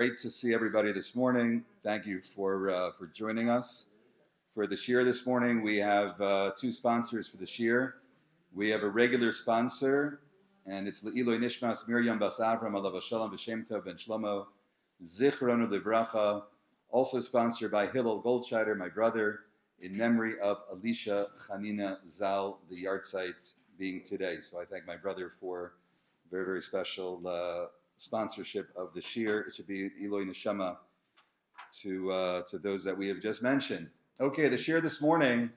Great to see everybody this morning. Thank you for joining us. For the shir this morning, we have two sponsors for the shir. We have a regular sponsor, and it's Le'iloi Nishmas Miriam Bas Avram Alav Shalom V'Shem Tov Ben Shlomo Zichronu Livracha. Also sponsored by Hillel Goldscheider, my brother, in memory of Alicia Chanina Zal, the yahrzeit being today. So I thank my brother for very, very special sponsorship of the shir. It should be Eloi Neshama to those that we have just mentioned. Okay, the shir this morning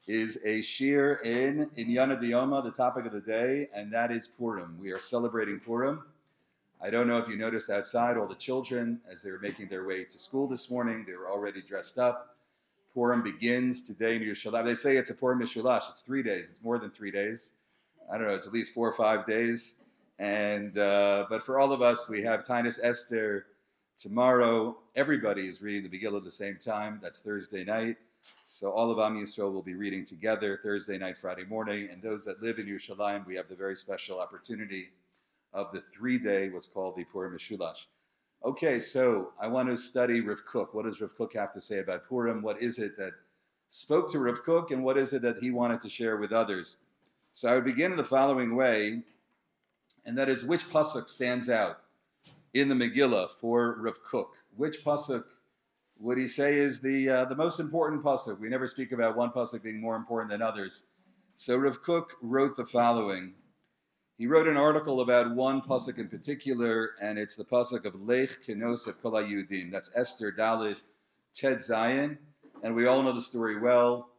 is a shir in Yana Diyoma, the topic of the day, and that is Purim. We are celebrating Purim. I don't know if you noticed outside all the children as they were making their way to school this morning. They were already dressed up. Purim begins today in Yerushalayim. They say it's a Purim Mishulash. It's 3 days. It's more than 3 days. I don't know. It's at least 4 or 5 days. And but for all of us, we have Tainus Esther tomorrow. Everybody is reading the Megillah at the same time. That's Thursday night. So all of OUisrael will be reading together Thursday night, Friday morning. And those that live in Yerushalayim, we have the very special opportunity of the 3-day, what's called the Purim Mishulash. Okay, so I want to study Rav Kook. What does Rav Kook have to say about Purim? What is it that spoke to Rav Kook, and what is it that he wanted to share with others? So I would begin in the following way, and that is which pasuk stands out in the Megillah for Rav Kook? Which pasuk would he say is the most important pasuk? We never speak about one pasuk being more important than others. So Rav Kook wrote the following. He wrote an article about one pasuk in particular, and it's the pasuk of Lech Kenos et Kol HaYudim. That's Esther Daled Ted Zion, and we all know the story well,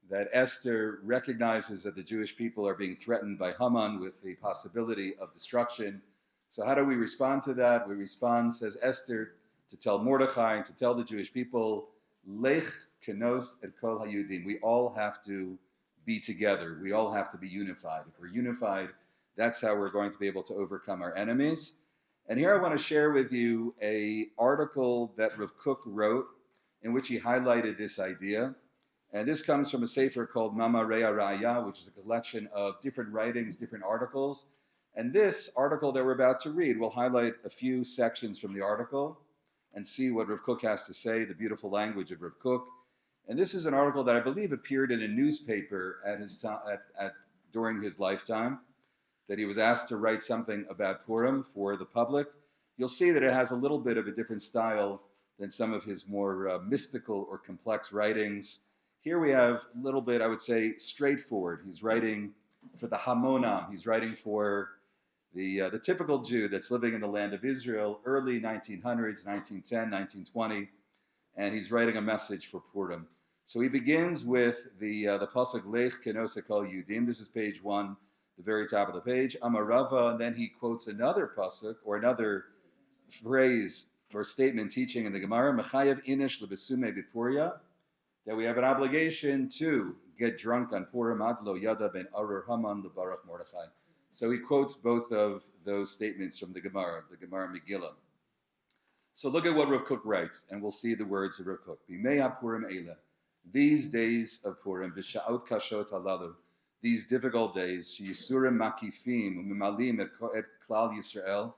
that Esther recognizes that the Jewish people are being threatened by Haman with the possibility of destruction. So how do we respond to that? We respond, says Esther, to tell Mordechai and to tell the Jewish people, Lech Kenos et Kol HaYudim. We all have to be together. We all have to be unified. If we're unified, that's how we're going to be able to overcome our enemies. And here I want to share with you an article that Rav Kook wrote in which he highlighted this idea. And this comes from a sefer called Mama Rea Raya, which is a collection of different writings, different articles. And this article that we're about to read will highlight a few sections from the article and see what Rav Kook has to say, the beautiful language of Rav Kook. And this is an article that I believe appeared in a newspaper during his lifetime, that he was asked to write something about Purim for the public. You'll see that it has a little bit of a different style than some of his more mystical or complex writings. Here we have a little bit, I would say, straightforward. He's writing for the Hamonam. He's writing for the typical Jew that's living in the land of Israel, early 1900s, 1910, 1920, and he's writing a message for Purim. So he begins with the pasuk Lech Kenos et Kol Yudim. This is page 1. The very top of the page, Amarava, and then he quotes another pasuk or another phrase or statement teaching in the Gemara, Mechayev inish lebesume bipuria, that we have an obligation to get drunk on Purim adlo yada ben arur Haman lebarach Mordechai. So he quotes both of those statements from the Gemara Megillah. So look at what Rav Kook writes, and we'll see the words of Rav Kook. Bimei Purim eila, these days of Purim, b'sha'ot kashot halalu, these difficult days, Yisurim Makifim, Umimalim et Klal Yisrael,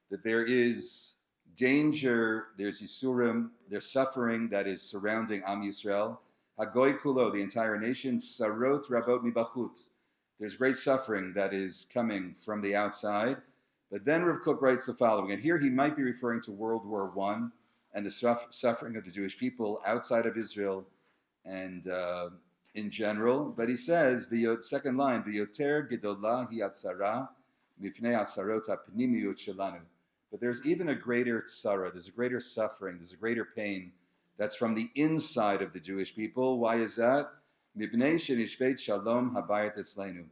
that there is danger, there's Yisurim, there's suffering that is surrounding Am Yisrael. Hagoy Kulo, the entire nation, Sarot Rabot Mibachutz. There's great suffering that is coming from the outside. But then Rav Kook writes the following, and here he might be referring to World War I and the suffering of the Jewish people outside of Israel and in general, but he says, second line, V'yoter gedolah hi atzara mipnei atzarot hapnimiyut shelanu. But there's even a greater tzara, there's a greater suffering, there's a greater pain that's from the inside of the Jewish people. Why is that? Mipnei shenishbeit shalom habayit etzleinu.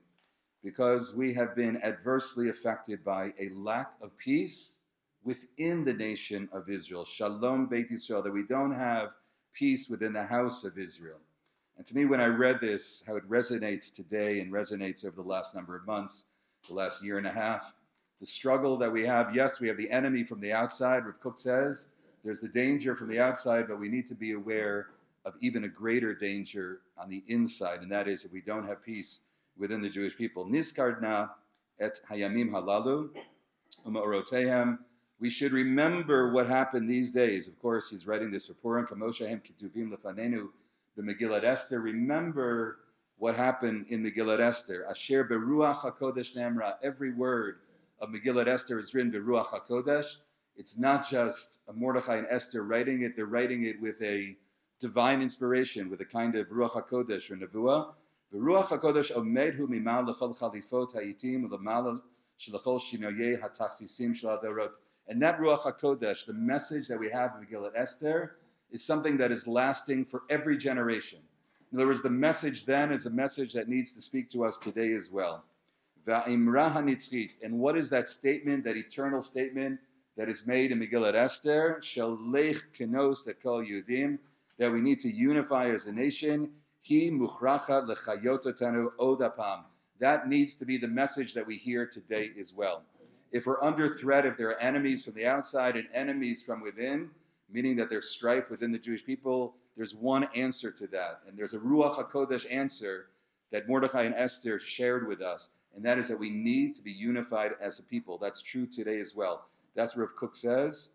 Because we have been adversely affected by a lack of peace within the nation of Israel. Shalom Beit Yisrael, that we don't have peace within the house of Israel. And to me, when I read this, how it resonates today and resonates over the last number of months, the last year and a half, the struggle that we have, yes, we have the enemy from the outside. Rav Kook says there's the danger from the outside, but we need to be aware of even a greater danger on the inside, and that is if we don't have peace within the Jewish people. Nizkardna et hayamim halalu u'ma'orotehem We should remember what happened these days. Of course, he's writing this for Purim. Kamoshahem kituvim lefanenu b'Megillat Esther. Remember what happened in Megillat Esther. Asher beruach hakodesh nemra. Every word of Megillat Esther is written beruach hakodesh. It's not just Mordechai and Esther writing it. They're writing it with a divine inspiration, with a kind of ruach hakodesh or nevuah. Beruach hakodesh omed hu mimal lechol chalifot hayitim u'lemal shelachol shinoyei hatachsisim shel adorot. And that Ruach HaKodesh, the message that we have in Megillat Esther, is something that is lasting for every generation. In other words, the message then is a message that needs to speak to us today as well. Va'imra hanitzchit. And what is that statement, that eternal statement that is made in Megillat Esther? Shalech kenos tekol Yudim, that we need to unify as a nation. Hi muchracha lechayot otanu od apam. That needs to be the message that we hear today as well. If we're under threat, if there are enemies from the outside and enemies from within, meaning that there's strife within the Jewish people, there's one answer to that. And there's a Ruach HaKodesh answer that Mordechai and Esther shared with us, and that is that we need to be unified as a people. That's true today as well. That's what Rav Kook says.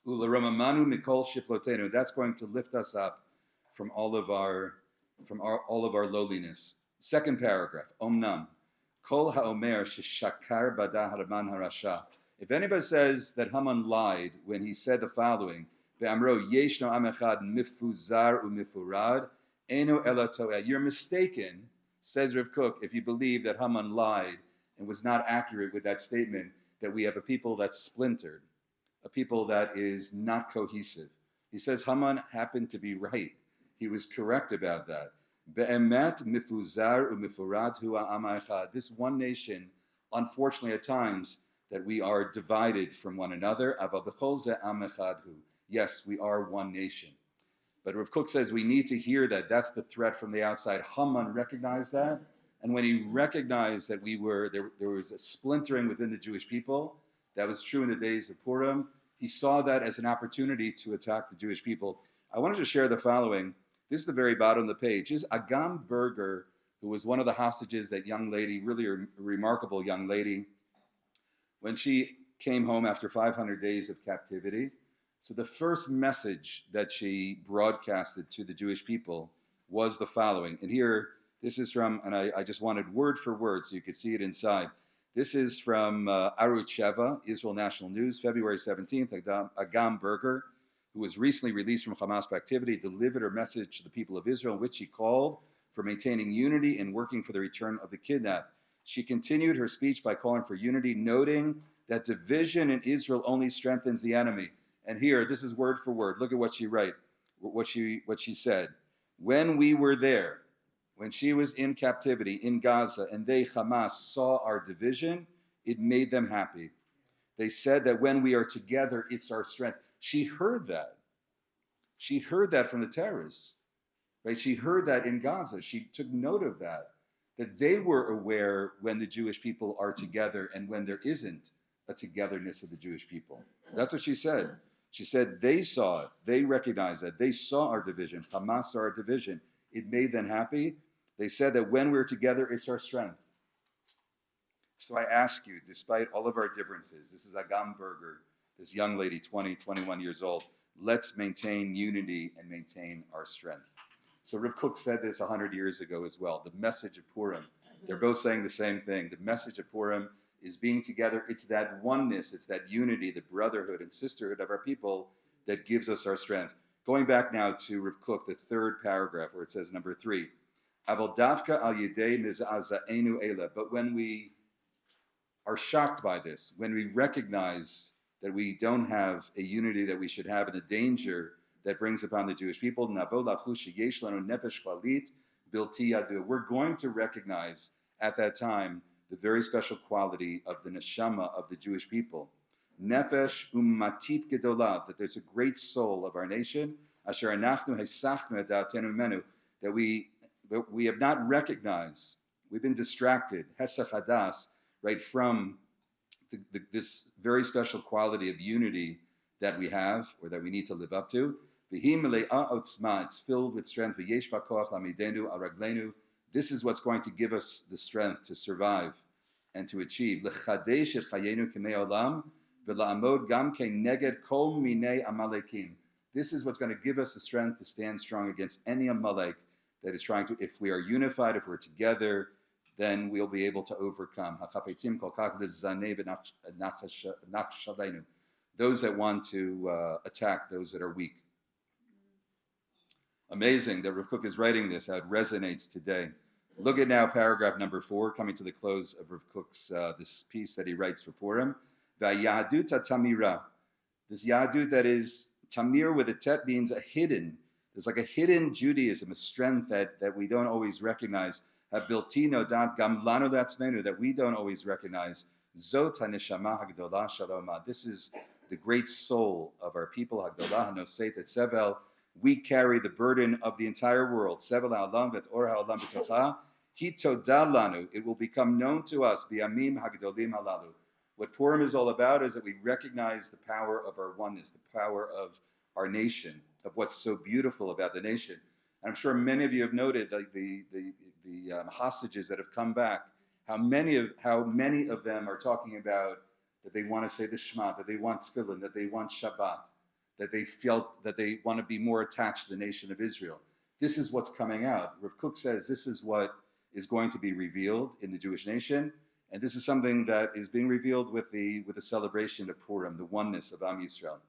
U'leramamanu mikol shiflotenu. That's going to lift us up from all of our lowliness. Second paragraph, Omnam. Kol ha'omer sheshakar bada haraman harasha. If anybody says that Haman lied when he said the following, Ve'amro yeshno am echad mifuzar u'mifurad, eno ela to'eh. You're mistaken, says Rav Kook, if you believe that Haman lied and was not accurate with that statement, that we have a people that's splintered, a people that is not cohesive. He says Haman happened to be right. He was correct about that. Be'emet mifuzar u'mifurad hu ha'am echad. This one nation, unfortunately at times, that we are divided from one another. Aval b'chol ze am echad hu. Yes, we are one nation. But Rav Kook says we need to hear that. That's the threat from the outside. Haman recognized that. And when he recognized that there was a splintering within the Jewish people, that was true in the days of Purim, he saw that as an opportunity to attack the Jewish people. I wanted to share the following. This is the very bottom of the page. This is Agam Berger, who was one of the hostages, that young lady, really a remarkable young lady, when she came home after 500 days of captivity. So the first message that she broadcasted to the Jewish people was the following. And here, this is from, and I just wanted word for word so you could see it inside. This is from Arutz Sheva, Israel National News, February 17th. Agam Berger, who was recently released from Hamas captivity, delivered her message to the people of Israel, in which she called for maintaining unity and working for the return of the kidnapped. She continued her speech by calling for unity, noting that division in Israel only strengthens the enemy. And here, this is word for word. Look at what she said. When we were there, when she was in captivity in Gaza, and they, Hamas, saw our division, it made them happy. They said that when we are together, it's our strength. She heard that. She heard that from the terrorists, right? She heard that in Gaza. She took note of that they were aware when the Jewish people are together and when there isn't a togetherness of the Jewish people. That's what she said. She said they saw it. They recognized that. They saw our division. Hamas saw our division. It made them happy. They said that when we're together, it's our strength. So I ask you, despite all of our differences, this is Agam Berger, this young lady, 20, 21 years old, let's maintain unity and maintain our strength. So Rav Kook said this 100 years ago as well. The message of Purim, they're both saying the same thing. The message of Purim is being together. It's that oneness, it's that unity, the brotherhood and sisterhood of our people that gives us our strength. Going back now to Rav Kook, the third paragraph where it says number 3, Aval davka al yedei miz'aza'enu ela. But when we are shocked by this, when we recognize that we don't have a unity that we should have and a danger that brings upon the Jewish people, we're going to recognize at that time the very special quality of the neshama of the Jewish people. Nefesh ummatit gedolah, that there's a great soul of our nation, asher anachnu hesachnu da'atenu menu, that we have not recognized, we've been distracted, hesach hadas, right, from this very special quality of unity that we have, or that we need to live up to. It's filled with strength. This is what's going to give us the strength to survive and to achieve. V'la'amod gam neged kol minei amalekim. This is what's going to give us the strength to stand strong against any Amalek that is trying to, if we are unified, if we're together, then we'll be able to overcome. Those that want to attack those that are weak. Amazing that Rav Kook is writing this, how it resonates today. Look at now paragraph number 4, coming to the close of Rav Kook's, this piece that he writes for Purim. V'yahadut tamira. This yahadut that is, tamir with a tet means a hidden. There's like a hidden Judaism, a strength that we don't always recognize. Habiltino dat gamlano datzmenu, that we don't always recognize. Zot haneshama hagdolah shaloma. This is the great soul of our people. Hagdolah hanoseit et sevel. We carry the burden of the entire world. Sevel ha'olam vet or ha'olam b'tocha. Hitodah lanu. It will become known to us. Biyamim hagdolim halalu. What Purim is all about is that we recognize the power of our oneness, the power of our nation, of what's so beautiful about the nation. And I'm sure many of you have noted the hostages that have come back, how many of them are talking about that they want to say the Shema, that they want tefillin, that they want Shabbat, that they felt that they want to be more attached to the nation of Israel. This is what's coming out. Rav Kook says this is what is going to be revealed in the Jewish nation, and this is something that is being revealed with the celebration of Purim, the oneness of OUisrael.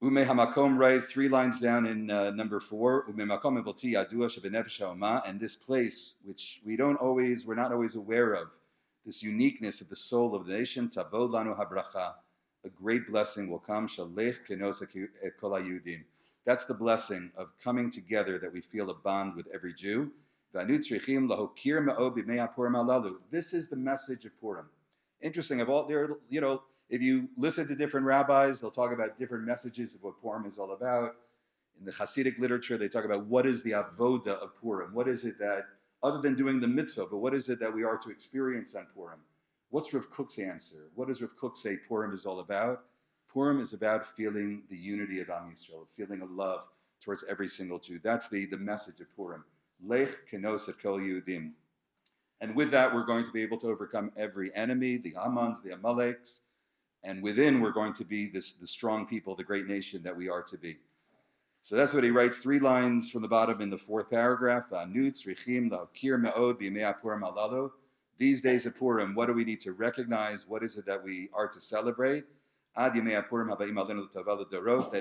Ume hamakom, right, 3 lines down in number 4. Ume makom eboti yadua shebenefesh ha'oma, and this place which we're not always aware of, this uniqueness of the soul of the nation. Tavo lanu habracha, a great blessing will come. Shalech kenos kol hayudim. That's the blessing of coming together, that we feel a bond with every Jew. V'anu tzrichim lahokir ma'od b'mei hapurim halalu. This is the message of Purim. Interesting. Of all there, if you listen to different rabbis, they'll talk about different messages of what Purim is all about. In the Hasidic literature, they talk about what is the avoda of Purim. What is it that, other than doing the mitzvah, but what is it that we are to experience on Purim? What's Rav Kook's answer? What does Rav Kook say Purim is all about? Purim is about feeling the unity of OUisrael, feeling a love towards every single Jew. That's the message of Purim. Lech kenos et kol Yehudim. And with that, we're going to be able to overcome every enemy, the Hammans, the Amaleks, and within we're going to be the strong people, the great nation that we are to be. So that's what he writes, 3 lines from the bottom in the 4th paragraph. These days of Purim, what do we need to recognize? What is it that we are to celebrate? That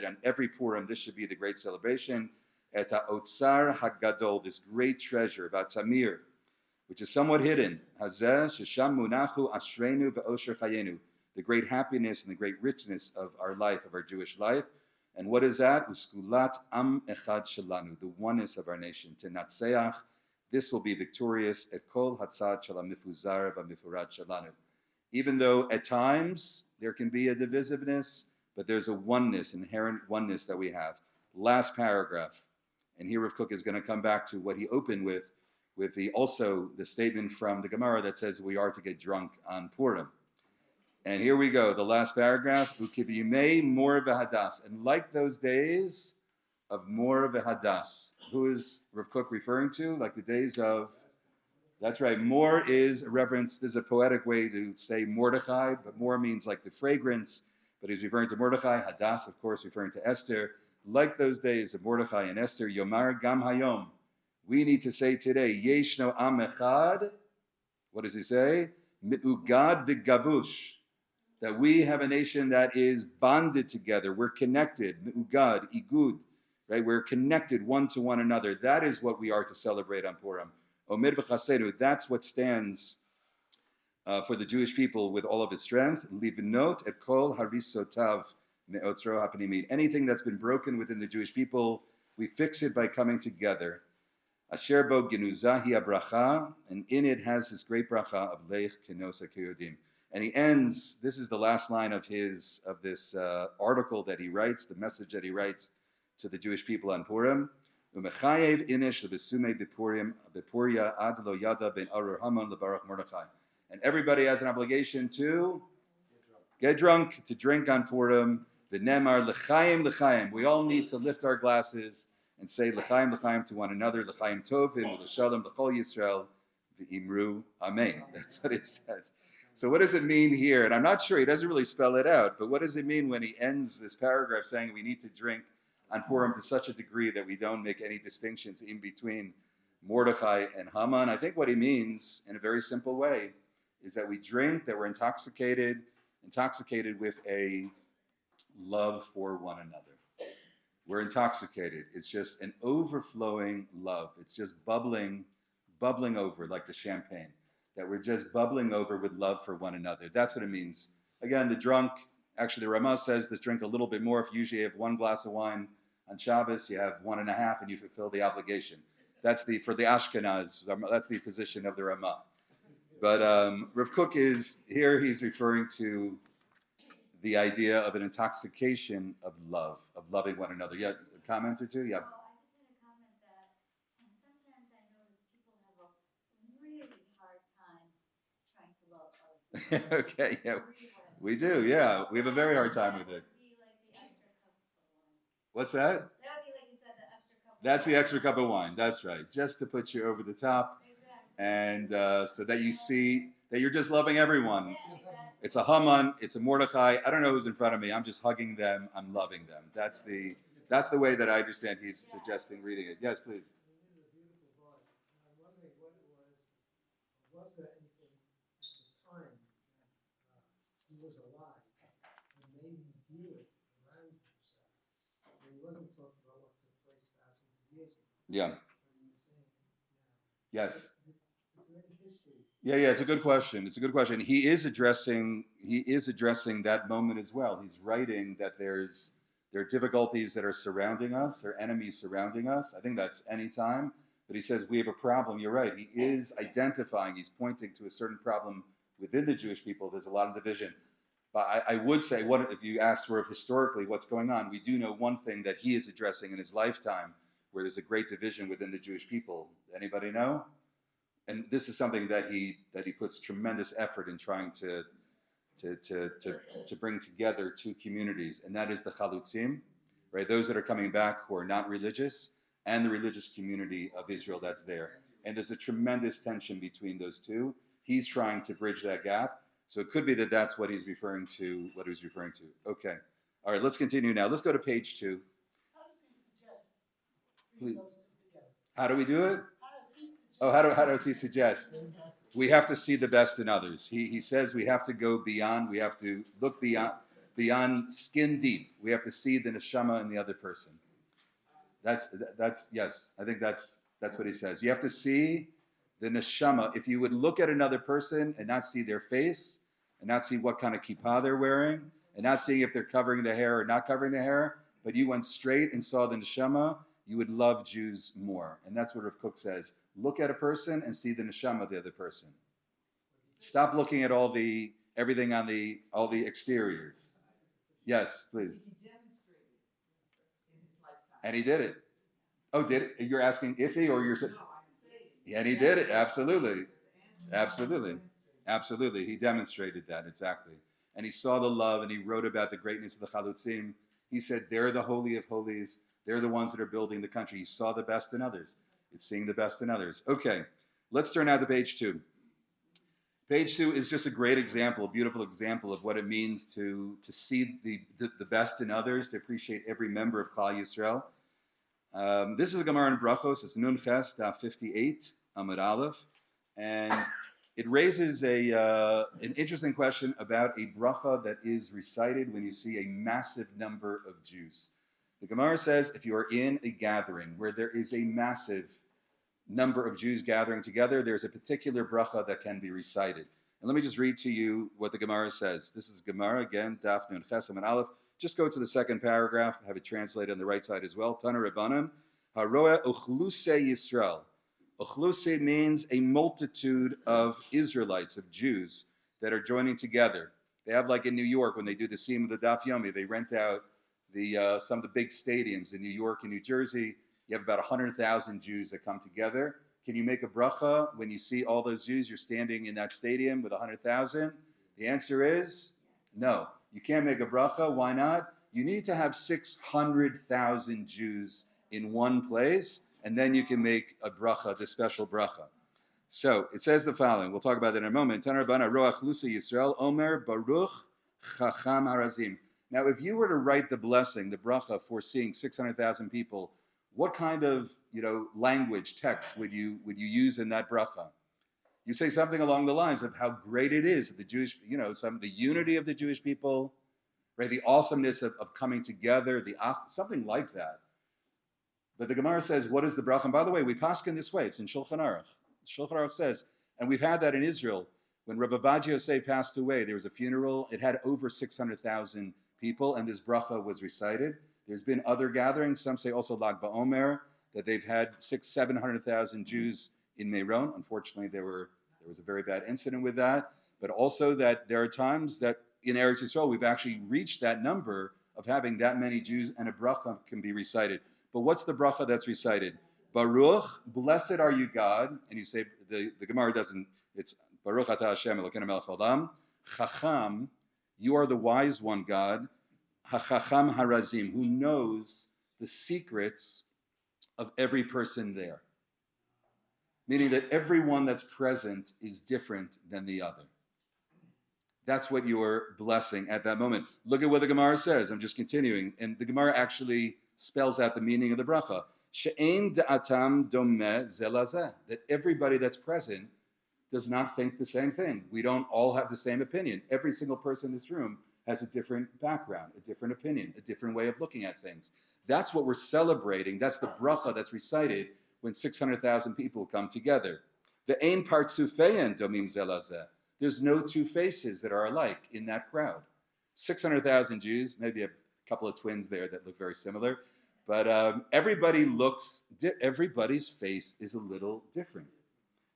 on every Purim, this should be the great celebration. Et ha'otzar hagadol, this great treasure, v'atamir, which is somewhat hidden. Hazeh shesham munachu ashrenu ve'osher chayenu, the great happiness and the great richness of our life, of our Jewish life. And what is that? Uskulat am echad shalanu, the oneness of our nation. Tenatseach, this will be victorious. Et kol hatzad shel hamifuzar v'hamifurad shalanu. Even though at times there can be a divisiveness, but there's a oneness, inherent oneness that we have. Last paragraph. And here Rav Kook is going to come back to what he opened with the statement from the Gemara that says we are to get drunk on Purim. And here we go, the last paragraph. Ukivimei mor v'hadas. And like those days of mor v'hadas. Who is Rav Kook referring to? Like the days of, that's right, mor is a reference, this is a poetic way to say Mordechai, but mor means like the fragrance, but he's referring to Mordechai. Hadas, of course, referring to Esther. Like those days of Mordechai and Esther, Yomar Gam Hayom. We need to say today, Yeshno Am Echad. What does he say? Mi'ugad v'gavush. That we have a nation that is bonded together. We're connected. Mi'ugad, igud. Right? We're connected one to one another. That is what we are to celebrate on Purim. Omer b'chaseru. That's what stands for the Jewish people with all of its strength. Livnot et kol harisotav. Anything that's been broken within the Jewish people, we fix it by coming together. Asher bo genuzahi abracha, and in it has this great bracha of leich kenosa keyodim. And he ends. This is the last line of this article that he writes, the message that he writes to the Jewish people on Purim. Umechayev inish lebesume bepurim bepuria ad lo yada ben arur hamon lebarach Mordechai. And everybody has an obligation to get drunk, to drink on Purim. The Nemar, L'chaim, L'chaim. We all need to lift our glasses and say L'chaim, L'chaim to one another. L'chaim Tovim, L'shalom, L'chol Yisrael, V'imru, Amen. That's what it says. So what does it mean here? And I'm not sure, he doesn't really spell it out, but what does it mean when he ends this paragraph saying we need to drink on Purim to such a degree that we don't make any distinctions in between Mordechai and Haman? I think what he means, in a very simple way, is that we drink, that we're intoxicated with a love for one another. We're intoxicated. It's just an overflowing love. It's just bubbling over like the champagne, that we're just bubbling over with love for one another. That's what it means. Again, the drunk, actually the Ramah says this, drink a little bit more. If you usually have one glass of wine on Shabbos, you have 1.5 and you fulfill the obligation. That's for the Ashkenaz, that's the position of the Ramah. But Rav Kook is, here he's referring to the idea of an intoxication of love, of loving one another. Yeah, a comment or two? Yeah. Well, I just had a comment that sometimes I notice people have a really hard time trying to love others. Okay, yeah, we do, yeah. We have a very hard time with it. That would be like the extra cup of wine. What's that? That would be like you said, the extra cup of That's wine. the extra cup of wine, that's right. Just to put you over the top, Exactly. and so that you see that you're just loving everyone. Yeah, exactly. It's a Haman, it's a Mordechai. I don't know who's in front of me. I'm just hugging them. I'm loving them. That's the way that I understand he's suggesting reading it. Yes, please. This is a beautiful book. I'm wondering what it was. Was there anything at the time that he was alive and made him view it around himself? He wasn't talking about what took place thousands of years ago. Yeah. But he was saying, Yes. is there any history? Yeah, it's a good question. It's a good question. He is addressing that moment as well. He's writing that there are difficulties that are surrounding us, there are enemies surrounding us. I think that's any time. But he says we have a problem. You're right. He is identifying, he's pointing to a certain problem within the Jewish people. There's a lot of division. But I would say, if you ask sort of historically what's going on, we do know one thing that he is addressing in his lifetime, where there's a great division within the Jewish people. Anybody know? And this is something that he puts tremendous effort in trying to bring together two communities, and that is the Chalutzim, right? Those that are coming back who are not religious, and the religious community of Israel that's there. And there's a tremendous tension between those two. He's trying to bridge that gap. So it could be that that's what he's referring to. Okay. All right. Let's continue now. Let's go to page 2. How does he suggest Please. those two together? How do we do it? How does he suggest? Oh, how does he suggest? We have to see the best in others. He says we have to go beyond. We have to look beyond skin deep. We have to see the neshama in the other person. That's yes. I think that's what he says. You have to see the neshama. If you would look at another person and not see their face, and not see what kind of kippah they're wearing, and not seeing if they're covering the hair or not covering the hair, but you went straight and saw the neshama, you would love Jews more. And that's what Rav Kook says. Look at a person and see the neshama of the other person. Stop looking at everything on all the exteriors. Yes, please. He demonstrated in his lifetime. And he did it. Oh, did it? You're asking if he or you're saying? No, I'm saying. Yeah, and he did it. Absolutely. He demonstrated that, exactly. And he saw the love, and he wrote about the greatness of the Chalutzim. He said, they're the holy of holies. They're the ones that are building the country. He saw the best in others. It's seeing the best in others. Okay, let's turn now to page 2. Page 2 is just a great example, a beautiful example of what it means to see the best in others, to appreciate every member of Klal Yisrael. This is a Gemara in Brachos. It's Nun Ches, Daf 58, Amud Aleph. And it raises an interesting question about a bracha that is recited when you see a massive number of Jews. The Gemara says if you are in a gathering where there is a massive number of Jews gathering together, there's a particular bracha that can be recited. And let me just read to you what the Gemara says. This is Gemara, again, Daf Nun Ches Amud Aleph. Just go to the second paragraph. I have it translated on the right side as well. Tana Rabbanan, Haroeh Uchluse Yisrael. Uchluse means a multitude of Israelites, of Jews, that are joining together. They have, like in New York, when they do the Siyum of the Daf Yomi, they rent out some of the big stadiums in New York and New Jersey. You have about 100,000 Jews that come together. Can you make a bracha when you see all those Jews? You're standing in that stadium with 100,000. The answer is no. You can't make a bracha. Why not? You need to have 600,000 Jews in one place, and then you can make a bracha, the special bracha. So it says the following. We'll talk about that in a moment. Tan Rabbana Roach Lusa Yisrael Omer Baruch Chacham Harazim. Now, if you were to write the blessing, the bracha, for seeing 600,000 people, what kind of language, text would you use in that bracha? You say something along the lines of how great it is that the Jewish, the unity of the Jewish people, right? The awesomeness of coming together, something like that. But the Gemara says, what is the bracha? And by the way, we paskin this way. It's in Shulchan Aruch. Shulchan Aruch says, and we've had that in Israel. When Rabbi Yosef passed away, there was a funeral. It had over 600,000 people, and this bracha was recited. There's been other gatherings. Some say also Lag BaOmer, that they've had 700,000 Jews in Meron. Unfortunately, there was a very bad incident with that. But also that there are times that in Eretz Yisrael, we've actually reached that number of having that many Jews, and a bracha can be recited. But what's the bracha that's recited? Baruch, blessed are you, God. And you say, the Gemara doesn't, it's Baruch atah Hashem Elokeinu melech haolam. Chacham, you are the wise one, God. HaChacham harazim, who knows the secrets of every person there. Meaning that everyone that's present is different than the other. That's what you're blessing at that moment. Look at what the Gemara says. I'm just continuing. And the Gemara actually spells out the meaning of the bracha. She'ein da'atam domeh zelazeh. That everybody that's present does not think the same thing. We don't all have the same opinion. Every single person in this room has a different background, a different opinion, a different way of looking at things. That's what we're celebrating. That's the bracha that's recited when 600,000 people come together. Ve'ein partzufein domim zelazeh. There's no two faces that are alike in that crowd. 600,000 Jews, maybe a couple of twins there that look very similar, but everybody's face is a little different.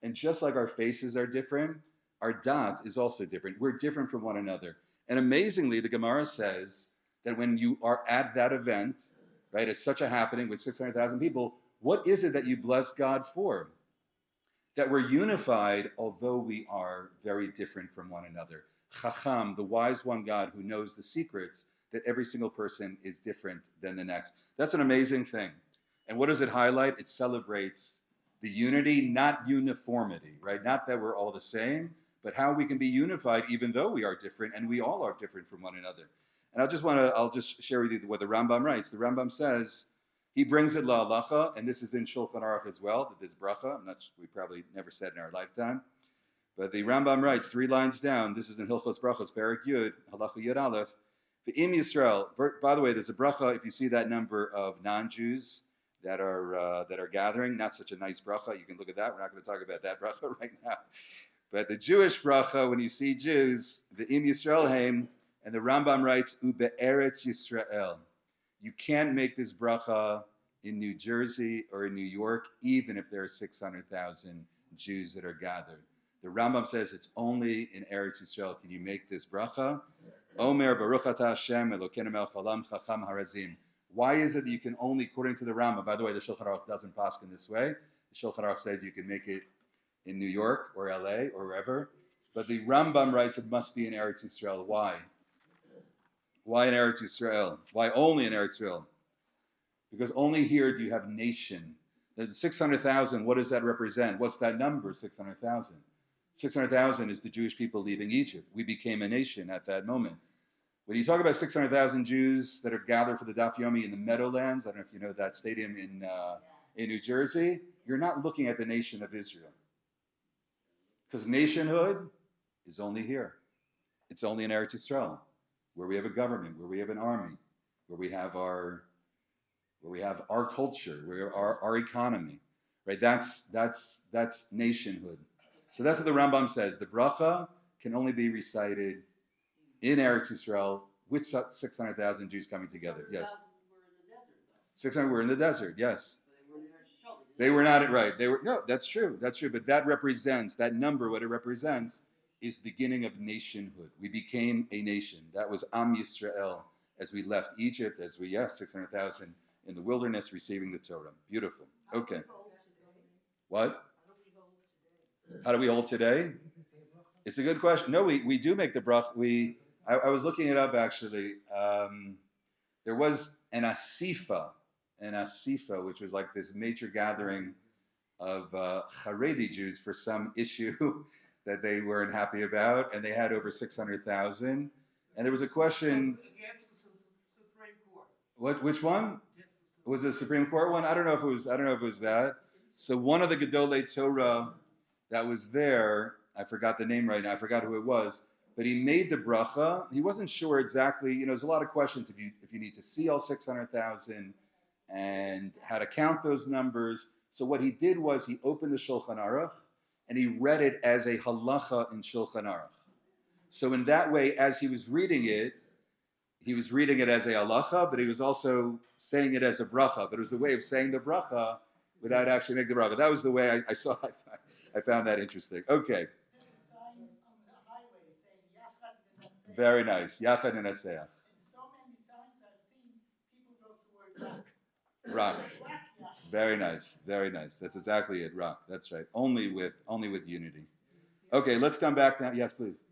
And just like our faces are different, our dat is also different. We're different from one another. And amazingly, the Gemara says that when you are at that event, right, it's such a happening with 600,000 people, what is it that you bless God for? That we're unified, although we are very different from one another. Chacham, the wise one God who knows the secrets, that every single person is different than the next. That's an amazing thing. And what does it highlight? It celebrates the unity, not uniformity, right? Not that we're all the same, but how we can be unified even though we are different, and we all are different from one another. And I'll just share with you what the Rambam writes. The Rambam says, he brings it la'alacha, and this is in Shulchan Aruch as well, that this bracha, we probably never said in our lifetime, but the Rambam writes 3 lines down, this is in Hilchos Brachos, Perek Yud, Halacha Yud Aleph, V'im Yisrael, by the way, there's a bracha, if you see that number of non-Jews that are gathering, not such a nice bracha, you can look at that, we're not going to talk about that bracha right now, but the Jewish bracha, when you see Jews, V'im Yisrael heim, and the Rambam writes, U'be'eretz Yisrael. You can't make this bracha in New Jersey or in New York, even if there are 600,000 Jews that are gathered. The Rambam says it's only in Eretz Yisrael can you make this bracha. Omer Baruch atah Hashem Elokeinu melech haolam Chacham harazim. Why is it that you can only, according to the Rambam, by the way, the Shulchan Aruch doesn't paskin this way. The Shulchan Aruch says you can make it in New York or LA or wherever. But the Rambam writes it must be in Eretz Yisrael. Why? Why in Eretz Yisrael? Why only in Eretz Yisrael? Because only here do you have nation. There's 600,000. What does that represent? What's that number, 600,000? 600,000 is the Jewish people leaving Egypt. We became a nation at that moment. When you talk about 600,000 Jews that are gathered for the Daf Yomi in the Meadowlands, I don't know if you know that stadium in New Jersey, you're not looking at the nation of Israel. Because nationhood is only here. It's only in Eretz Yisrael, where we have a government, where we have an army, where we have our culture, where our economy, right? That's nationhood. So that's what the Rambam says. The bracha can only be recited in Eretz Yisrael with 600,000 Jews coming together. Yes. 600 were in the desert. Yes. They were not right. That's true. That's true. But that number, what it represents, is the beginning of nationhood. We became a nation. That was Am Yisrael as we left Egypt, 600,000 in the wilderness receiving the Torah. Beautiful. Okay. What? How do we hold today? It's a good question. No, we do make the bracha. I was looking it up actually. There was an asifa, which was like this major gathering Haredi Jews for some issue that they weren't happy about, and they had over 600,000. And there was a question. Against the Supreme Court. Which one? Was it the Supreme Court one? I don't know if it was that. So one of the Gedolei Torah that was there, I forgot the name right now. I forgot who it was, but he made the bracha. He wasn't sure exactly. There's a lot of questions if you need to see all 600,000 and how to count those numbers. So what he did was he opened the Shulchan Aruch and he read it as a halacha in Shulchan Aruch. So in that way, as he was reading it as a halacha, but he was also saying it as a bracha. But it was a way of saying the bracha without actually making the bracha. That was the way I saw it. I found that interesting. Okay. There's a sign on the highway saying Yachad v'Natzeach. Very nice. Yachad v'Natzeach. And so many signs I've seen people go through a Rock. Yachad. Very nice. Very nice. That's exactly it. Rock. That's right. Only with unity. Okay, let's come back now. Yes, please.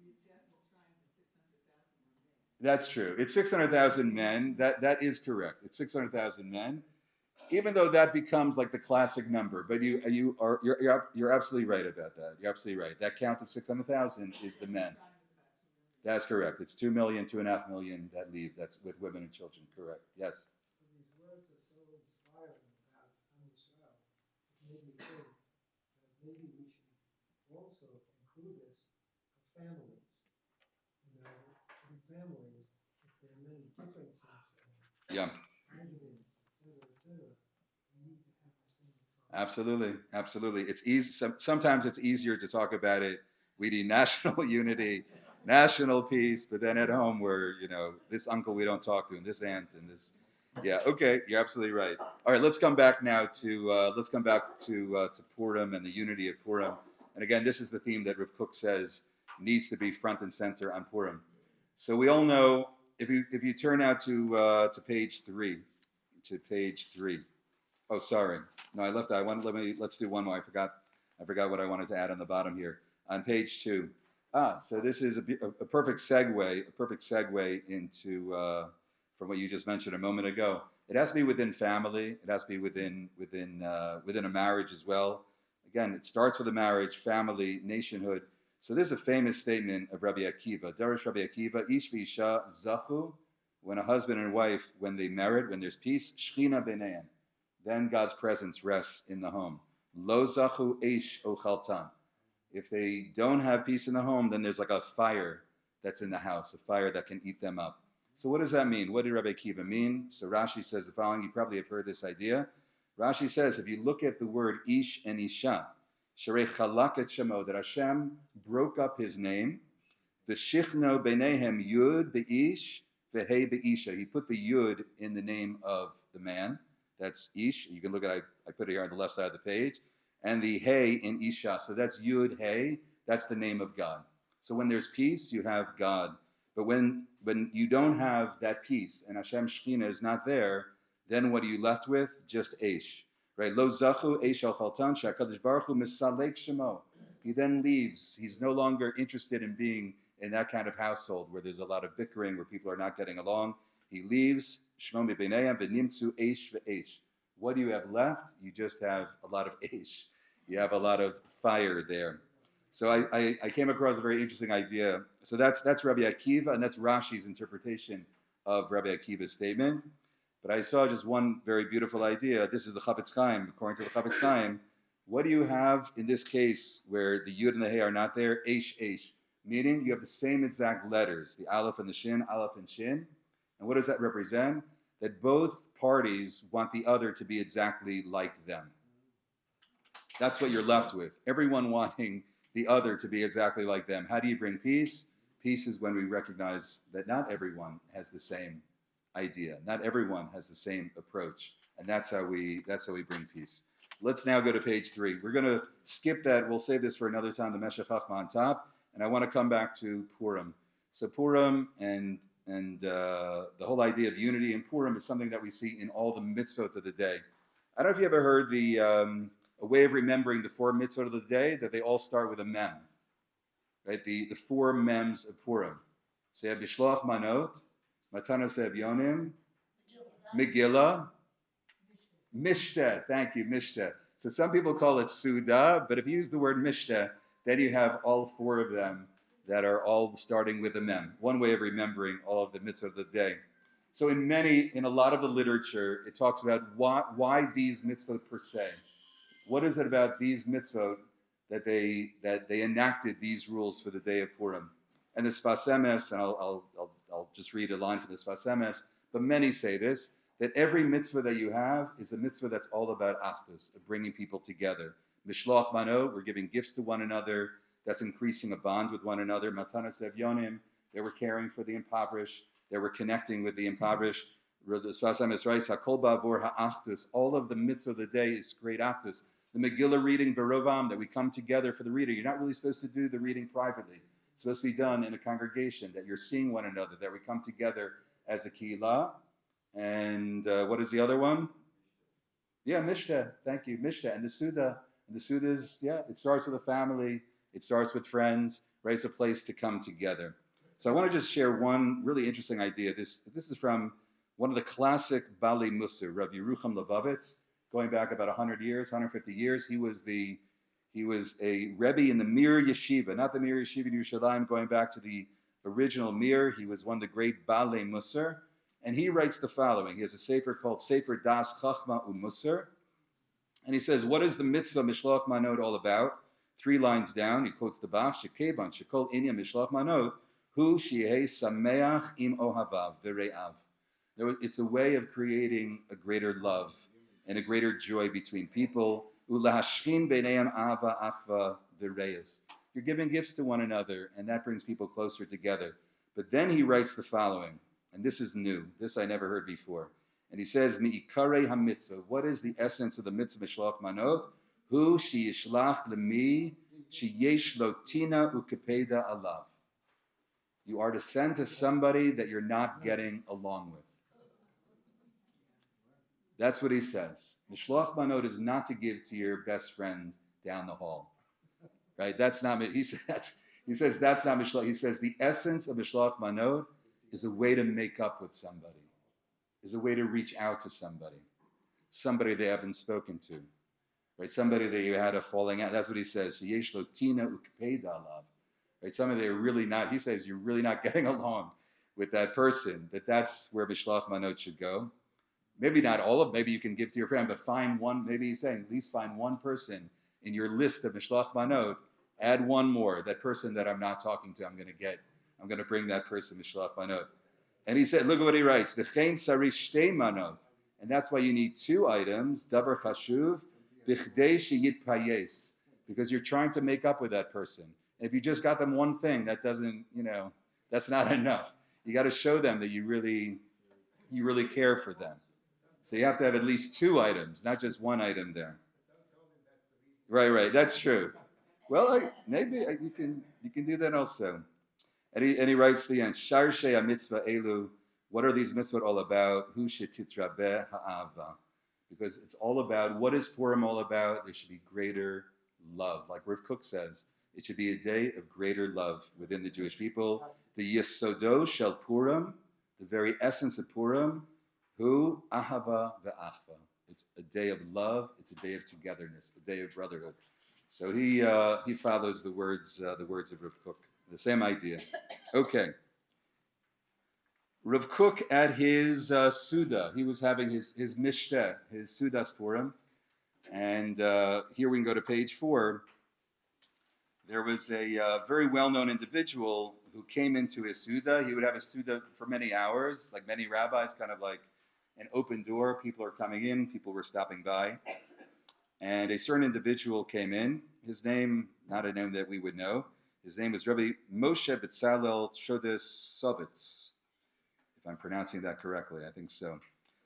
That's true. It's 600,000 men. That is correct. It's 600,000 men. Even though that becomes like the classic number, but you're absolutely right about that. You're absolutely right. That count of 600,000 is the men. That's correct. It's 2 million, 2.5 million that leave. That's with women and children. Correct. Yes. So these words are so inspiring about OUisrael. It made me think that maybe we should also include this for families. In families, if there are many differences and Yeah. arguments, etc., we need to have the same approach. Absolutely. It's easy. Sometimes it's easier to talk about it. We need national unity, national peace, but then at home we're, this uncle we don't talk to, and this aunt, and this. Yeah. Okay. You're absolutely right. All right. Let's come back now to Purim and the unity of Purim. And again, this is the theme that Rav Kook says needs to be front and center on Purim. So we all know if you turn out to page 3. Oh, sorry. No, I left that. Let's do one more. I forgot what I wanted to add on the bottom here. On page 2. So this is a perfect segue into from what you just mentioned a moment ago. It has to be within family. It has to be within a marriage as well. Again, it starts with a marriage, family, nationhood. So this is a famous statement of Rabbi Akiva. Darish Rabbi Akiva, Ish v'isha zachu, when a husband and wife, when they married, when there's peace, shchina b'neihem, then God's presence rests in the home. Lo zachu eish ochaltan. If they don't have peace in the home, then there's like a fire that's in the house, a fire that can eat them up. So what does that mean? What did Rabbi Akiva mean? So Rashi says the following. You probably have heard this idea. Rashi says, if you look at the word ish and isha, Sharei chalak et shemo, that Hashem broke up his name. The shichno b'neihem yud be'ish v'hei be'isha. He put the yud in the name of the man. That's ish. You can look at I put it here on the left side of the page. And the hey in isha. So that's yud hey. That's the name of God. So when there's peace, you have God. But when you don't have that peace and Hashem Shekhinah is not there, then what are you left with? Just eish. Right? Lo zachu eish al chaltan shakadosh baruch hu misalek shemo. He then leaves. He's no longer interested in being in that kind of household where there's a lot of bickering, where people are not getting along. He leaves. Shmo mibeinayam v'nimtzu eish ve'eish. What do you have left? You just have a lot of eish. You have a lot of fire there. So I came across a very interesting idea. So that's Rabbi Akiva, and that's Rashi's interpretation of Rabbi Akiva's statement. But I saw just one very beautiful idea. This is the Chafetz Chaim. According to the Chafetz Chaim, what do you have in this case where the Yud and the Hey are not there? Eish, Eish. Meaning you have the same exact letters, the Aleph and the Shin, Aleph and Shin. And what does that represent? That both parties want the other to be exactly like them. That's what you're left with. Everyone wanting the other to be exactly like them. How do you bring peace? Peace is when we recognize that not everyone has the same idea. Not everyone has the same approach. And that's how we bring peace. Let's now go to page 3. We're going to skip that. We'll save this for another time, the Meshech Chachma on top. And I want to come back to Purim. So Purim and the whole idea of unity in Purim is something that we see in all the mitzvot of the day. I don't know if you ever heard a way of remembering the 4 mitzvot of the day, that they all start with a mem. Right? The 4 mems of Purim. So you have Bishloach Manot, Matanos Evyonim, Megillah, Mishteh. Thank you, Mishteh. So some people call it Suda, but if you use the word Mishnah, then you have all four of them that are all starting with a mem. One way of remembering all of the mitzvot of the day. So in a lot of the literature, it talks about why these mitzvot per se. What is it about these mitzvot that they enacted these rules for the day of Purim? And the Sfas Emes, and I'll just read a line from the Sfas Emes, but many say this, that every mitzvah that you have is a mitzvah that's all about achdus, of bringing people together. Mishloach manot, we're giving gifts to one another, that's increasing a bond with one another. Matanas evyonim, they were caring for the impoverished, they were connecting with the impoverished. The Sfas Emes writes, Hakol ba'avor ha'achdus, all of the mitzvah of the day is great achdus. The Megillah reading, Barovam, that we come together for the reading. You're not really supposed to do the reading privately. It's supposed to be done in a congregation, that you're seeing one another, that we come together as a kihila. And what is the other one? Yeah, Mishteh. Thank you, Mishteh. And the Suda. And the Suda is, it starts with a family. It starts with friends, right? It's a place to come together. So I want to just share one really interesting idea. This is from one of the classic Bali Musar, Rav Yerucham Levovitz, going back about 100 years, 150 years. He was a Rebbe in the Mir Yeshiva, not the Mir Yeshiva in Yerushalayim, going back to the original Mir. He was one of the great Bali Musar. And he writes the following. He has a sefer called Sefer Das Chachma u'Musar. And he says, what is the mitzvah Mishloach Manot all about? 3 lines down, he quotes the Bach, Shekevan, Shekol Inya Mishloach Manot, Hu Shiehei Sameach Im Ohavav V'Re'av. It's a way of creating a greater love and a greater joy between people. Ulahashchin B'neiam Ava Achva V'Re'us. You're giving gifts to one another, and that brings people closer together. But then he writes the following. And this is new. This I never heard before. And he says, Mi'ikarei ha-mitzvah. What is the essence of the mitzvah Mishloach Manot? Hu sheyishlach lemi sheyesh lo tina ukepeda alav. You are to send to somebody that you're not getting along with. That's what he says. Mishloach Manot is not to give to your best friend down the hall. Right? That's not, he says that's not Mishloach. He says the essence of Mishloach Manot is a way to make up with somebody, is a way to reach out to somebody they haven't spoken to, right? Somebody that you had a falling out. That's what he says. Right? Somebody they're really not, he says, you're really not getting along with that person, that's where Mishloach Manot should go. Maybe not all of, maybe you can give to your friend, but find one, maybe he's saying, at least find one person in your list of Mishloach Manot, add one more, that person that I'm not talking to, I'm going to bring that person Mishloach Manot. And he said, look at what he writes. V'chein sarich shtei manot. And that's why you need 2 items. Davar chashuv, b'chdei sheyitpayes. Because you're trying to make up with that person. And if you just got them one thing, that doesn't, that's not enough. You got to show them that you really care for them. So you have to have at least 2 items, not just one item there. Right. That's true. Well, maybe you can do that also. And he writes the end, Sharshei mitzvah elu, what are these mitzvot all about? Hu shetitrabeh ha'ava. Because it's all about, what is Purim all about? There should be greater love. Like Rav Kook says, it should be a day of greater love within the Jewish people. The yesodo shel Purim, the very essence of Purim, hu ahava ve'achva. It's a day of love, it's a day of togetherness, a day of brotherhood. So he follows the words of Rav Kook. The same idea. Okay. Rav Kook at his Suda, he was having his Mishteh, his Sudas Purim. And here we can go to page 4. There was a very well-known individual who came into his Suda. He would have a Suda for many hours, like many rabbis, kind of like an open door. People are coming in, people were stopping by. And a certain individual came in. His name, not a name that we would know. His name was Rabbi Moshe Betzalel Chodesovitz, if I'm pronouncing that correctly, I think so.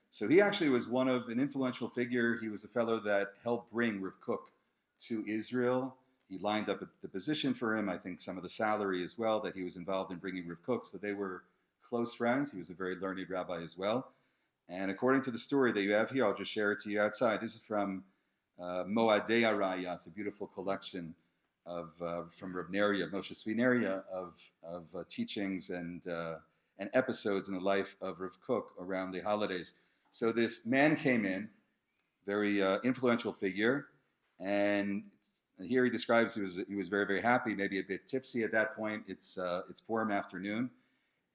So he actually was an influential figure. He was a fellow that helped bring Rav Kook to Israel. He lined up the position for him, I think some of the salary as well, that he was involved in bringing Rav Kook. So they were close friends. He was a very learned rabbi as well. And according to the story that you have here, I'll just share it to you outside. This is from Moadei Araya. It's a beautiful collection from Reb Neria, Moshe Tzvi Neria, of teachings and episodes in the life of Rav Kook around the holidays. So this man came in, very influential figure, And here he describes he was very, very happy, maybe a bit tipsy at that point. It's Purim afternoon.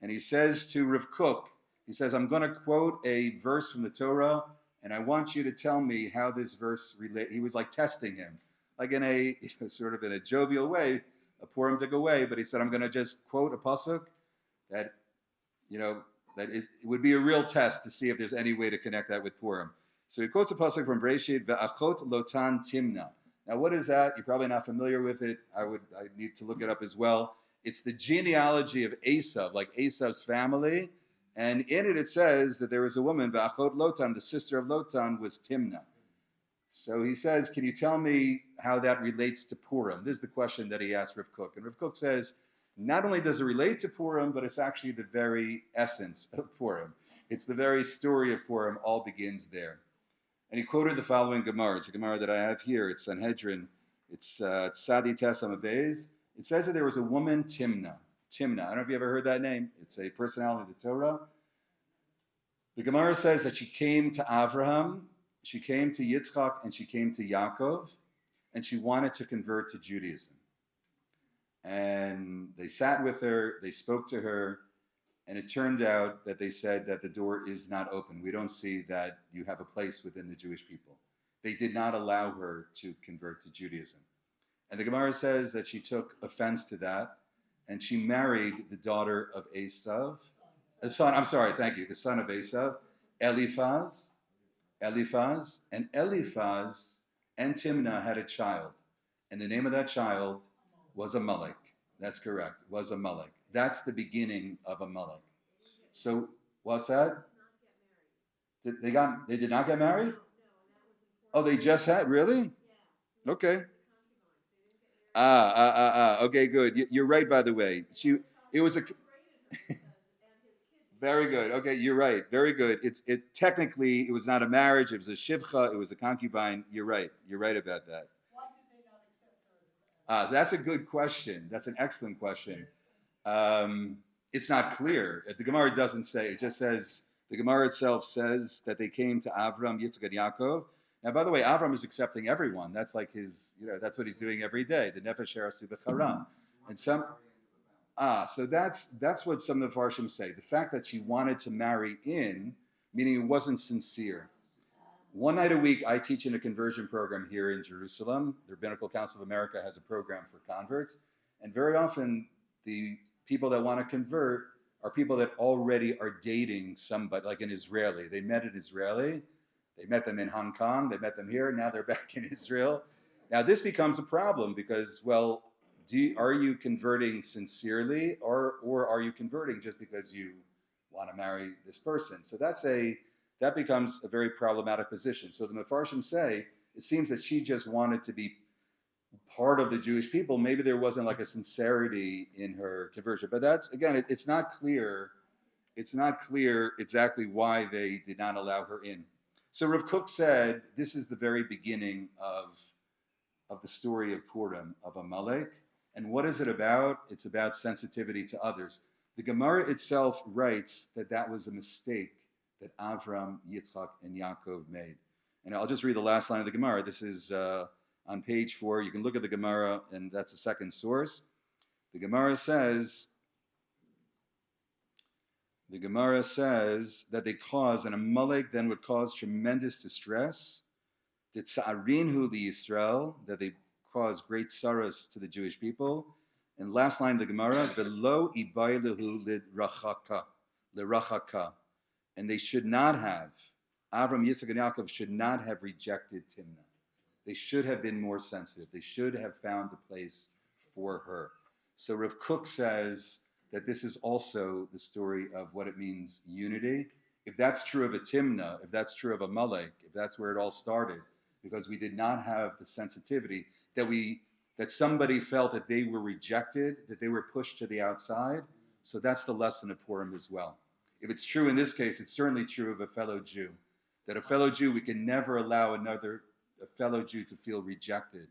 And he says to Rav Kook, he says, I'm going to quote a verse from the Torah, and I want you to tell me how this verse relates. He was like testing him, like in a sort of in a jovial way, a Purim away. But he said, I'm going to just quote a pasuk that, it would be a real test to see if there's any way to connect that with Purim. So he quotes a pasuk from Bereshit, Ve'achot lotan timna. Now, what is that? You're probably not familiar with it. I need to look it up as well. It's the genealogy of Esav, like Esav's family. And in it, it says that there was a woman, Ve'achot lotan, the sister of Lotan was Timna. So he says, can you tell me how that relates to Purim? This is the question that he asked Rav Kook. And Rav Kook says, not only does it relate to Purim, but it's actually the very essence of Purim. It's the very story of Purim, all begins there. And he quoted the following Gemara. It's a Gemara that I have here. It's Sanhedrin. It's Tzadi Tes Amabez. It says that there was a woman, Timna. Timna. I don't know if you ever heard that name. It's a personality of the Torah. The Gemara says that she came to Avraham, she came to Yitzchak, and she came to Yaakov, and she wanted to convert to Judaism. And they sat with her, they spoke to her, and it turned out that they said that the door is not open. We don't see that you have a place within the Jewish people. They did not allow her to convert to Judaism. And the Gemara says that she took offense to that, and she married the daughter of Esav, the son of Esav, Eliphaz, and Eliphaz and Timnah had a child. And the name of that child was Amalek. That's correct, was Amalek. That's the beginning of Amalek. So, what's that? They did not get married? Oh, they just had, really? Okay. Okay, good. You're right, by the way. It was a very good. Okay, you're right. Very good. Technically it was not a marriage. It was a shivcha. It was a concubine. You're right. You're right about that. Why did they not accept her as a That's a good question. That's an excellent question. It's not clear. The Gemara doesn't say. It just says, the Gemara itself says that they came to Avram, Yitzchak, and Yaakov. Now, by the way, Avram is accepting everyone. That's like his, that's what he's doing every day. The nefesh harasu b'charam. And so that's what some of the Farshim say. The fact that she wanted to marry in, meaning it wasn't sincere. One night a week, I teach in a conversion program here in Jerusalem. The Rabbinical Council of America has a program for converts. And very often, the people that want to convert are people that already are dating somebody, like an Israeli. They met an Israeli. They met them in Hong Kong. They met them here. Now they're back in Israel. Now this becomes a problem because, well, are you converting sincerely or are you converting just because you want to marry this person? So that becomes a very problematic position. So the Mefarshim say, it seems that she just wanted to be part of the Jewish people. Maybe there wasn't like a sincerity in her conversion. But that's, again, it's not clear. It's not clear exactly why they did not allow her in. So Rav Kook said, this is the very beginning of the story of Purim, of Amalek. And what is it about? It's about sensitivity to others. The Gemara itself writes that was a mistake that Avram, Yitzchak, and Yaakov made. And I'll just read the last line of the Gemara. This is on page 4. You can look at the Gemara, and that's the second source. The Gemara says that they caused, and Amalek then would cause tremendous distress. Tza'arinhu liYisrael, that they caused great sorrows to the Jewish people. And last line of the Gemara, velo ibailahu lirachaka. And they should not have, Avram, Yitzchak, and Yaakov should not have rejected Timnah. They should have been more sensitive. They should have found a place for her. So Rav Kook says that this is also the story of what it means, unity. If that's true of a Timnah, if that's true of Amalek, if that's where it all started, because we did not have the sensitivity that somebody felt that they were rejected, that they were pushed to the outside. So that's the lesson of Purim as well. If it's true in this case, it's certainly true of a fellow Jew. That a fellow Jew, we can never allow a fellow Jew to feel rejected,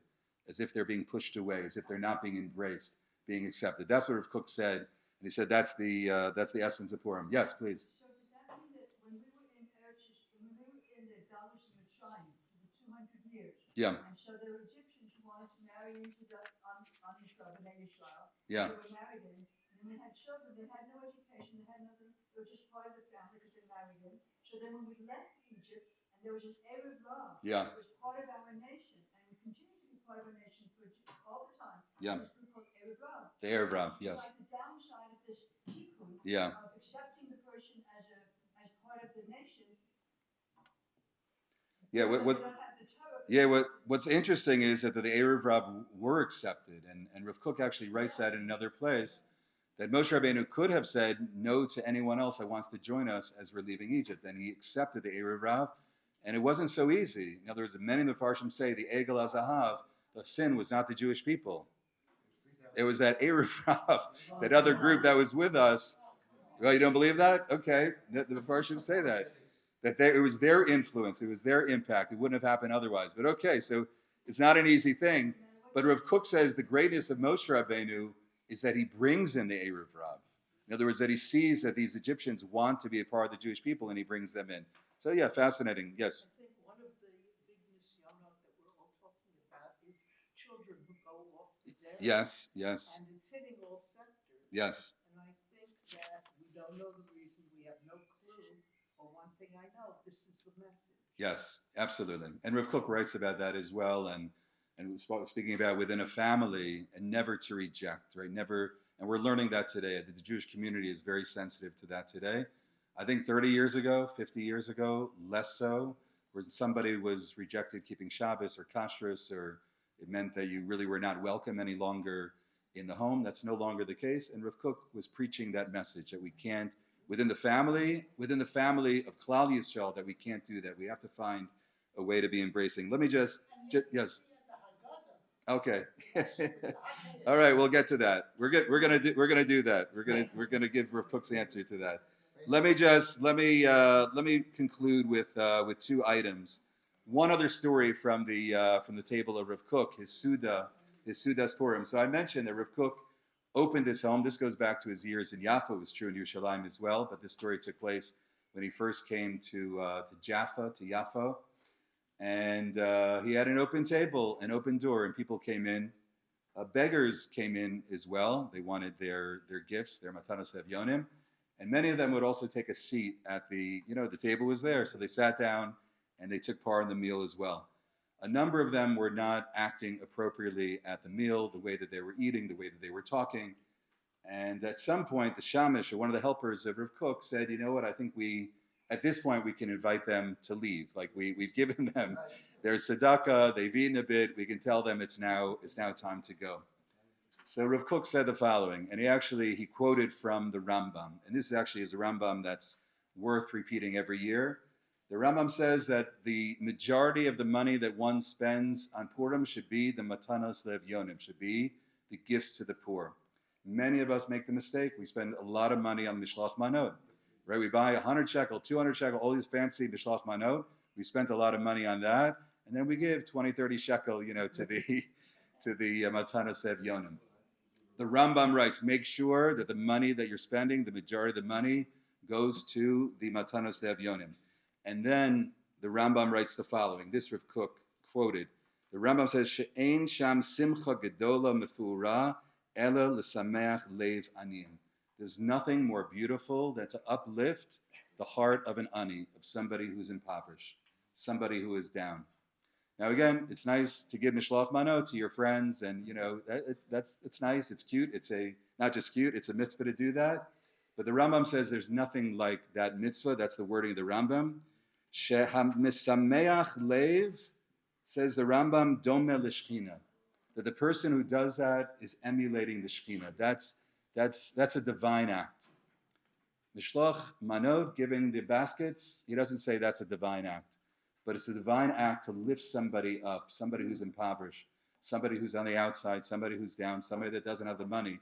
as if they're being pushed away, as if they're not being embraced, being accepted. That's what Rav Kook said, and he said that's the essence of Purim. Yes, please. So does that mean that when we were in the Dallas Mitzrayim for the 200 years, Yeah. And so there were Egyptians who wanted to marry into the OUisrael, B'nai Israel. Yeah. They were married in, and then they had children. They had no education. They had nothing. They were just part of the family because they married in. So then when we left Egypt, and there was an Erev Rav, Yeah. it was part of our nation, and we continue to be part of our nation for all the time. Yeah. This group called Erev Rav. The Erev Rav, It's yes. like the downside of this tikkun Yeah. of accepting the person as part of the nation. Yeah. What's interesting is that the Erev Rav were accepted, and Rav Kook actually writes that in another place, that Moshe Rabbeinu could have said no to anyone else that wants to join us as we're leaving Egypt, and he accepted the Erev Rav, and it wasn't so easy. In other words, many of the Farshim say the Egel HaZahav, the sin was not the Jewish people. It was that Erev Rav, that other group that was with us. Well, you don't believe that? Okay, the Farshim say that. It was their influence, it was their impact. It wouldn't have happened otherwise. But okay, so it's not an easy thing. But Rav Kook says the greatness of Moshe Rabbeinu is that he brings in the Erev Rav. In other words, that he sees that these Egyptians want to be a part of the Jewish people, and he brings them in. So yeah, fascinating. Yes. I think one of the big nisyonot that we're all talking about is children who go off the derech. Yes, yes. And it's hitting all sectors. Yes. And I think that we don't know the reason, we have no clue. But one thing I know, this is the message. Yes, absolutely. And Rav Kook writes about that as well, and speaking about within a family, and never to reject, right? Never, and we're learning that today. The Jewish community is very sensitive to that today. I think 30 years ago, 50 years ago, less so, where somebody was rejected keeping Shabbos or kashrus, or it meant that you really were not welcome any longer in the home. That's no longer the case. And Rav Kook was preaching that message that we can't, within the family of Klal Yisrael, that we can't do that. We have to find a way to be embracing. Let me yes. Okay. All right, we'll get to that. We're gonna do that. We're gonna give Rav Kook's answer to that. Let me conclude with two items. One other story from the table of Rav Kook, his Suda's Purim. So I mentioned that Rav Kook opened his home. This goes back to his years in Jaffa. It was true in Yerushalayim as well, but this story took place when he first came to Jaffa, to Yafo. And he had an open table, an open door, and people came in. Beggars came in as well. They wanted their gifts, their matanos levyonim. And many of them would also take a seat at the table was there. So they sat down and they took part in the meal as well. A number of them were not acting appropriately at the meal, the way that they were eating, the way that they were talking. And at some point, the shamish, or one of the helpers of Rav Kook, said, you know what, I think at this point, we can invite them to leave. Like we've given them their tzedakah, they've eaten a bit, we can tell them it's now time to go. So Rav Kook said the following, and he quoted from the Rambam. And this actually is a Rambam that's worth repeating every year. The Rambam says that the majority of the money that one spends on Purim should be the matanos levyonim, should be the gifts to the poor. Many of us make the mistake. We spend a lot of money on mishloach manot. Right? We buy 100 shekel, 200 shekel, all these fancy mishloach manot. We spent a lot of money on that. And then we give 20, 30 shekel, to the matanos levyonim. The Rambam writes, make sure that the money that you're spending, the majority of the money, goes to the matanos levyonim. And then the Rambam writes the following. This Rav Kook quoted. The Rambam says, "She'ein sham simcha gedola mefura ela l'sameach lev aniyim." There's nothing more beautiful than to uplift the heart of an ani, of somebody who's impoverished, somebody who is down. Now again, it's nice to give mishloach manot to your friends, and it's nice, it's cute. It's not just cute, it's a mitzvah to do that. But the Rambam says there's nothing like that mitzvah. That's the wording of the Rambam. She'hamisameach lev, says the Rambam, dome l'shchina, that the person who does that is emulating the Shechina. That's a divine act. Mishloach manot, giving the baskets, he doesn't say that's a divine act, but it's a divine act to lift somebody up, somebody who's impoverished, somebody who's on the outside, somebody who's down, somebody that doesn't have the money,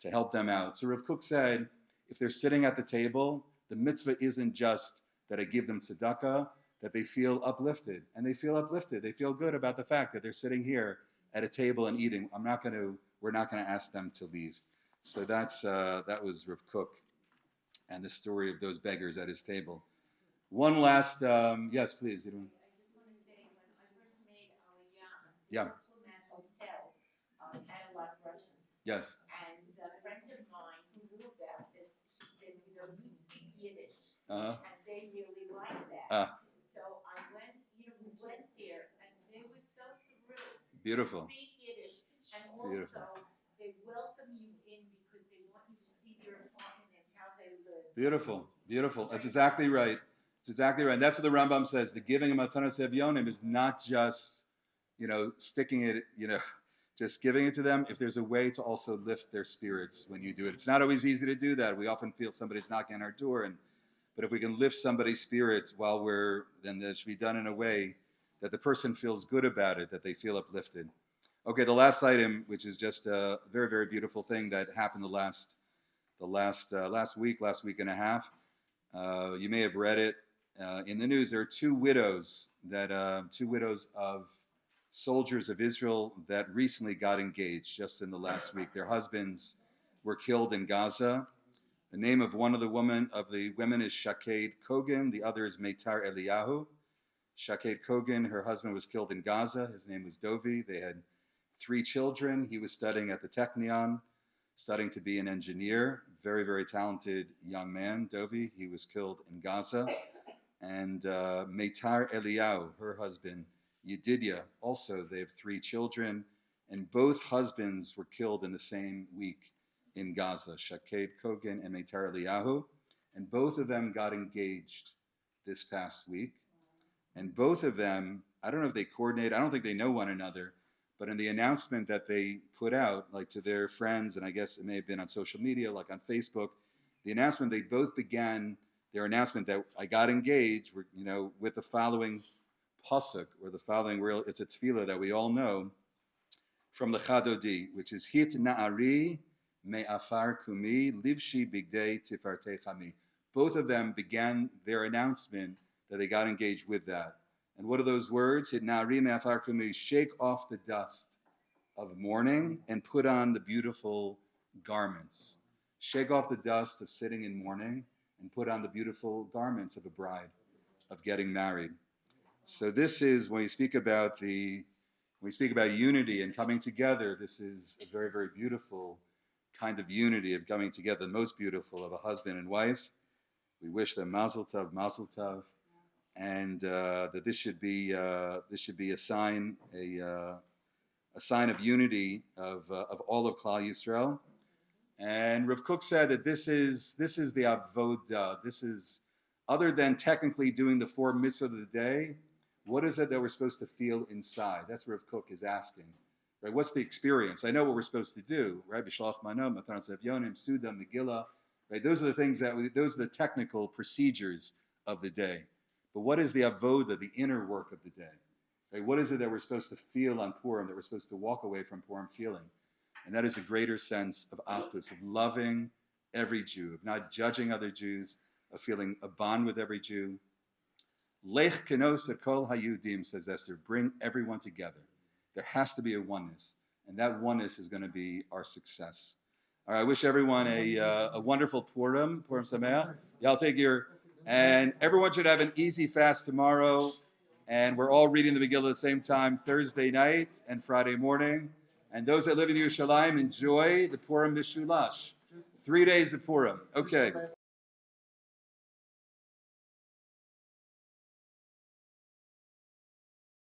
to help them out. So Rav Kook said, if they're sitting at the table, the mitzvah isn't just that I give them tzedakah, that they feel uplifted. And they feel uplifted. They feel good about the fact that they're sitting here at a table and eating. We're not going to ask them to leave. So that was Rav Kook and the story of those beggars at his table. One last, yes, please. I just want to say, when I first made Aliyah Yeah. Diplomat Hotel had a lot of Russians. Yes. And friends of mine who knew about this, she said, we speak Yiddish. Uh-huh. And they really like that. So I went, we went there, and they were so thrilled. Beautiful. To speak Yiddish, and Beautiful. also they welcome you in because they want you to see their apartment and how they live. Beautiful. Beautiful. That's exactly right. It's exactly right. And that's what the Rambam says. The giving of Matanos Evyonim is not just, sticking it, just giving it to them. If there's a way to also lift their spirits when you do it. It's not always easy to do that. We often feel somebody's knocking on our door. But if we can lift somebody's spirits then that should be done in a way that the person feels good about it, that they feel uplifted. Okay, the last item, which is just a very, very beautiful thing that happened last week and a half. You may have read it in the news. There are two widows of soldiers of Israel that recently got engaged just in the last week. Their husbands were killed in Gaza. The name of one of the women is Shaked Kogan. The other is Meitar Eliyahu. Shaked Kogan, her husband was killed in Gaza. His name was Dovi. They had 3 children. He was studying at the Technion, studying to be an engineer. Very, very talented young man, Dovi. He was killed in Gaza. And Meitar Eliyahu, her husband, Yedidia, also, they have 3 children. And both husbands were killed in the same week in Gaza, Shaked Kogan and Meitar Eliyahu. And both of them got engaged this past week. And both of them, I don't know if they coordinate, I don't think they know one another, but in the announcement that they put out, like to their friends, and I guess it may have been on social media, like on Facebook, the announcement, they both began their announcement that I got engaged, with the following pasuk, or the following it's a tefillah that we all know from the Chadodi, which is Hit Na'ari Me'afar Kumi Livshi Bigdei Tifarte Chami. Both of them began their announcement that they got engaged with that. And what are those words? Hit Na'ari Me'afar Kumi, shake off the dust of mourning and put on the beautiful garments. Shake off the dust of sitting in mourning and put on the beautiful garments of a bride, of getting married. So this is, when we speak about unity and coming together, this is a very, very beautiful kind of unity of coming together, the most beautiful of a husband and wife. We wish them mazel tov, and that this should be a sign of unity of all of Klal Yisrael. And Rav Kook said that this is the avodah. This is, other than technically doing the 4 mitzvot of the day, what is it that we're supposed to feel inside? That's what Rav Kook is asking. Right? What's the experience? I know what we're supposed to do, right? B'shalach manom, matanos evyonim, suda, megillah. Right? Those are the things those are the technical procedures of the day. But what is the avodah, the inner work of the day? Right? What is it that we're supposed to feel on Purim, that we're supposed to walk away from Purim feeling? And that is a greater sense of achdus, of loving every Jew, of not judging other Jews, of feeling a bond with every Jew. Lech kenos kol hayudim, says Esther, bring everyone together. There has to be a oneness, and that oneness is going to be our success. All right, I wish everyone a wonderful Purim Sameach. Y'all take and everyone should have an easy fast tomorrow, and we're all reading the Megillah at the same time, Thursday night and Friday morning. And those that live in Yerushalayim, enjoy the Purim Mishulash. 3 days of Purim. Okay.